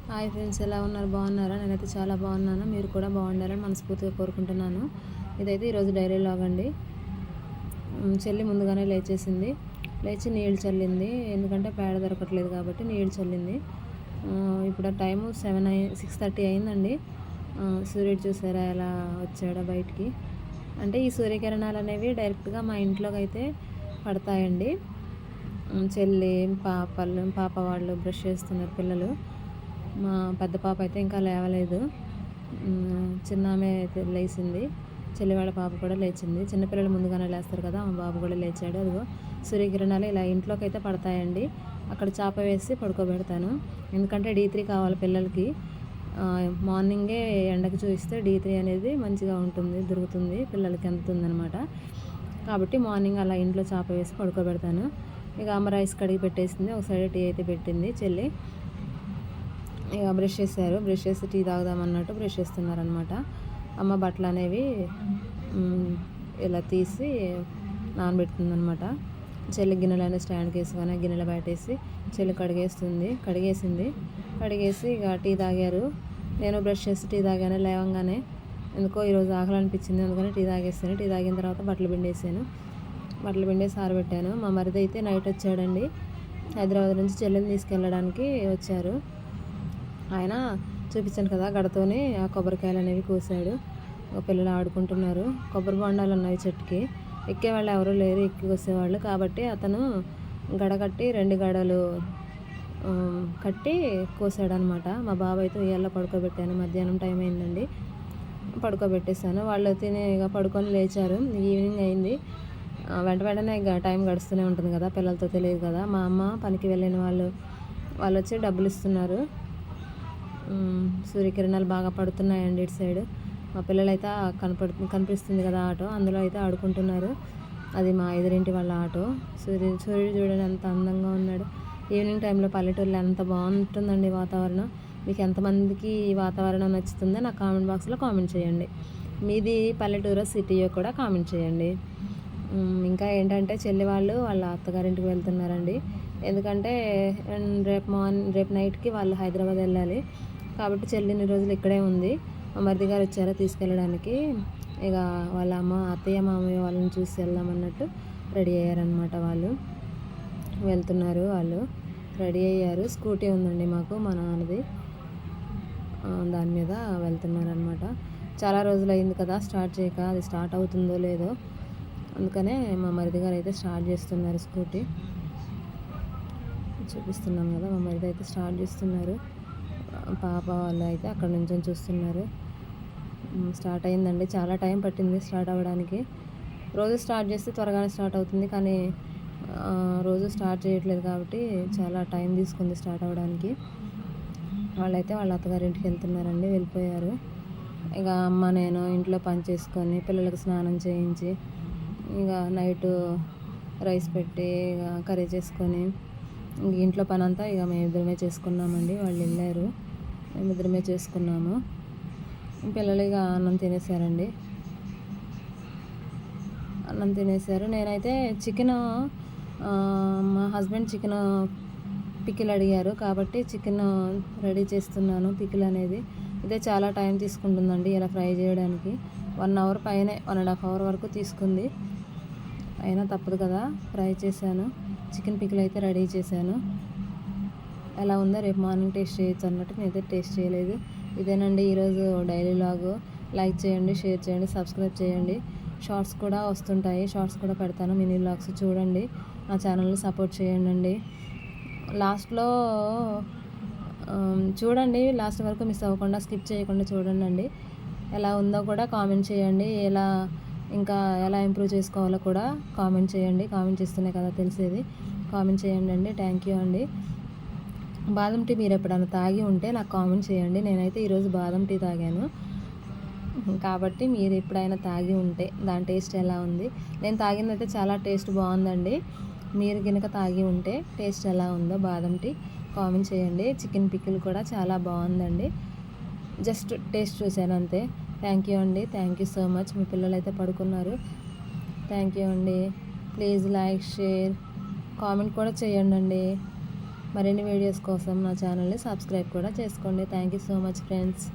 Hi friends, ఎలా ఉన్నారు? బాగున్నారా? నేనైతే చాలా బాగున్నాను. మీరు కూడా బాగుండాలని మనస్ఫూర్తిగా కోరుకుంటున్నాను. ఇదైతే ఈరోజు డైరీ లాగ్ అండి. చెల్లి ముందుగానే లేచేసింది. లేచి నీళ్ళు చల్లింది. ఎందుకంటే పేడ దొరకట్లేదు కాబట్టి నీళ్ళు చల్లింది. ఇప్పుడు టైము 6:30 అయిందండి. సూర్యుడు చూసారా ఎలా వచ్చాడో బయటికి. అంటే ఈ సూర్యకిరణాలు అనేవి డైరెక్ట్గా మా ఇంట్లోకి అయితే పడతాయండి. చెల్లి పాప వాళ్ళు బ్రష్ చేస్తున్నారు పిల్లలు. మా పెద్ద పాప అయితే ఇంకా లేవలేదు. చిన్న ఆమె అయితే లేచింది. చెల్లివాళ్ళ పాప కూడా లేచింది. చిన్నపిల్లలు ముందుగానే లేస్తారు కదా, మా బాబు కూడా లేచాడు. అదిగో సూర్యకిరణాలు ఇలా ఇంట్లోకి అయితే పడతాయండి. అక్కడ చాప వేసి పడుకోబెడతాను. ఎందుకంటే D3 కావాలి పిల్లలకి. మార్నింగే ఎండకు చూపిస్తే D3 అనేది మంచిగా ఉంటుంది, దొరుకుతుంది, పిల్లలకి అందుతుంది అనమాట. కాబట్టి మార్నింగ్ అలా ఇంట్లో చాప వేసి పడుకోబెడతాను. ఇక అమ్మ రైస్ కడిగి పెట్టేసింది. ఒక సైడ్ టీ అయితే పెట్టింది చెల్లి. ఇక బ్రష్ చేశారు. బ్రష్ చేసి టీ తాగుదామన్నట్టు బ్రష్ చేస్తున్నారనమాట. అమ్మ బట్టలు అనేవి ఇలా తీసి నానబెడుతుందనమాట. చెల్లి గిన్నెలనే స్టాండ్కి వేసుకొని గిన్నెలు బయటేసి చెల్లి కడిగేసి ఇక టీ తాగారు. నేను బ్రష్ చేసి టీ తాగాను. లేవంగానే ఎందుకో ఈరోజు ఆకలి అనిపించింది, అందుకని టీ తాగేస్తాను. టీ తాగిన తర్వాత బట్టలు పిండేసి ఆరబెట్టాను. మా మరిది అయితే నైట్ వచ్చాడండి. హైదరాబాద్ నుంచి చెల్లిని తీసుకెళ్ళడానికి వచ్చారు. ఆయన చూపించాను కదా, గడతోనే ఆ కొబ్బరికాయలు అనేవి కోసాడు. పిల్లలు ఆడుకుంటున్నారు. కొబ్బరి బొండాలు ఉన్నాయి చెట్టుకి. ఎక్కేవాళ్ళు ఎవరూ లేరు ఎక్కి కోసేవాళ్ళు. కాబట్టి అతను కట్టి 2 గడలు కట్టి కోసాడనమాట. మా బాబు అయితే ఉయ్యాల్లో పడుకోబెట్టాను. మధ్యాహ్నం టైం అయిందండి, పడుకోబెట్టేశాను. వాళ్ళు తిని ఇక పడుకొని లేచారు. ఈవినింగ్ అయింది. వెంటనే ఇక టైం గడుస్తూనే ఉంటుంది కదా, పిల్లలతో తెలియదు కదా. మా అమ్మ పనికి వెళ్ళిన వాళ్ళు వచ్చి డబ్బులు ఇస్తున్నారు. సూర్యకిరణాలు బాగా పడుతున్నాయండి ఇటు సైడ్. మా పిల్లలైతే కనిపిస్తుంది కదా ఆటో, అందులో అయితే ఆడుకుంటున్నారు. అది మా ఎదురింటి వాళ్ళ ఆటో. సూర్యుడు చూడండి ఎంత అందంగా ఉన్నాడు. ఈవినింగ్ టైంలో పల్లెటూరులో ఎంత బాగుంటుందండి వాతావరణం. మీకు ఎంతమందికి ఈ వాతావరణం నచ్చుతుందో నాకు కామెంట్ బాక్స్లో కామెంట్ చేయండి. మీది పల్లెటూరో సిటీయో కూడా కామెంట్ చేయండి. ఇంకా ఏంటంటే చెల్లి వాళ్ళు వాళ్ళ అత్తగారింటికి వెళ్తున్నారండి. ఎందుకంటే రేపు నైట్కి వాళ్ళు హైదరాబాద్ వెళ్ళాలి. కాబట్టి చెల్లిని రోజులు ఇక్కడే ఉంది. మా మరిది గారు వచ్చారా తీసుకెళ్ళడానికి. ఇక వాళ్ళ అత్తయ్య మామయ్య వాళ్ళని చూసి వెళ్దామన్నట్టు రెడీ అయ్యారనమాట. వాళ్ళు రెడీ అయ్యారు. స్కూటీ ఉందండి మాకు, మా నాన్నది. దాని మీద వెళ్తున్నారనమాట. చాలా రోజులు అయింది కదా స్టార్ట్ చేయక, అది స్టార్ట్ అవుతుందో లేదో, అందుకనే మా మరిది గారు అయితే స్టార్ట్ చేస్తున్నారు. స్కూటీ చూపిస్తున్నాం కదా, మా మరిది అయితే స్టార్ట్ చేస్తున్నారు. పాప వాళ్ళు అయితే అక్కడ నుంచి చూస్తున్నారు. స్టార్ట్ అయిందండి. చాలా టైం పట్టింది స్టార్ట్ అవ్వడానికి. రోజు స్టార్ట్ చేస్తే త్వరగానే స్టార్ట్ అవుతుంది, కానీ రోజు స్టార్ట్ చేయట్లేదు కాబట్టి చాలా టైం తీసుకుంది స్టార్ట్ అవ్వడానికి. వాళ్ళైతే వాళ్ళ అత్తగారింటికి వెళ్తున్నారండి, వెళ్ళిపోయారు. ఇక అమ్మ నేను ఇంట్లో పని చేసుకొని పిల్లలకు స్నానం చేయించి ఇక నైటు రైస్ పెట్టి ఇక కర్రీ చేసుకొని ఇంట్లో పని అంతా ఇక మేము ఇద్దరమే చేసుకున్నామండి. వాళ్ళు వెళ్ళారు, మేము ఇద్దరమే చేసుకున్నాము. పిల్లలు ఇక అన్నం తినేసారు. నేనైతే మా హస్బెండ్ చికెన్ పికిల్ అడిగారు కాబట్టి చికెన్ రెడీ చేస్తున్నాను. పికిల్ అనేది ఇదే చాలా టైం తీసుకుంటుందండి ఇలా ఫ్రై చేయడానికి. 1 అవర్ పైనే, 1.5 అవర్ వరకు తీసుకుంది. అయినా తప్పదు కదా, ఫ్రై చేశాను. చికెన్ పికిల్ అయితే రెడీ చేశాను. ఎలా ఉందో రేపు మార్నింగ్ టేస్ట్ చేయొచ్చు అన్నట్టు నేనైతే టేస్ట్ చేయలేదు. ఇదేనండి ఈరోజు డైలీ లాగు. లైక్ చేయండి, షేర్ చేయండి, సబ్స్క్రైబ్ చేయండి. షార్ట్స్ కూడా వస్తుంటాయి, షార్ట్స్ కూడా పెడతాను, మినీ వ్లాగ్స్ చూడండి. నా ఛానల్ని సపోర్ట్ చేయండి. లాస్ట్లో చూడండి, లాస్ట్ వరకు మిస్ అవ్వకుండా, స్కిప్ చేయకుండా చూడండి. ఎలా ఉందో కూడా కామెంట్ చేయండి. ఇంకా ఎలా ఇంప్రూవ్ చేసుకోవాలో కూడా కామెంట్ చేయండి. కామెంట్ చేస్తేనే కదా తెలిసేది. కామెంట్ చేయండి. థ్యాంక్ యూ అండి. బాదం టీ మీరు ఎప్పుడైనా తాగి ఉంటే నాకు కామెంట్ చేయండి. నేనైతే ఈరోజు బాదం టీ తాగాను, కాబట్టి మీరు ఎప్పుడైనా తాగి ఉంటే దాని టేస్ట్ ఎలా ఉంది. నేను తాగిందైతే చాలా టేస్ట్ బాగుందండి. మీరు కనుక తాగి ఉంటే టేస్ట్ ఎలా ఉందో బాదం టీ కామెంట్ చేయండి. చికెన్ పికిల్ కూడా చాలా బాగుందండి. జస్ట్ టేస్ట్ చూశాను అంతే. థ్యాంక్ యూ అండి. Thank you so much. మీ పిల్లలు అయితే పడుకున్నారు. థ్యాంక్ యూ అండి. ప్లీజ్ లైక్, షేర్, కామెంట్ కూడా చేయండి. మరిన్ని వీడియోస్ కోసం నా ఛానల్ని సబ్స్క్రైబ్ కూడా చేసుకోండి. Thank you so much friends.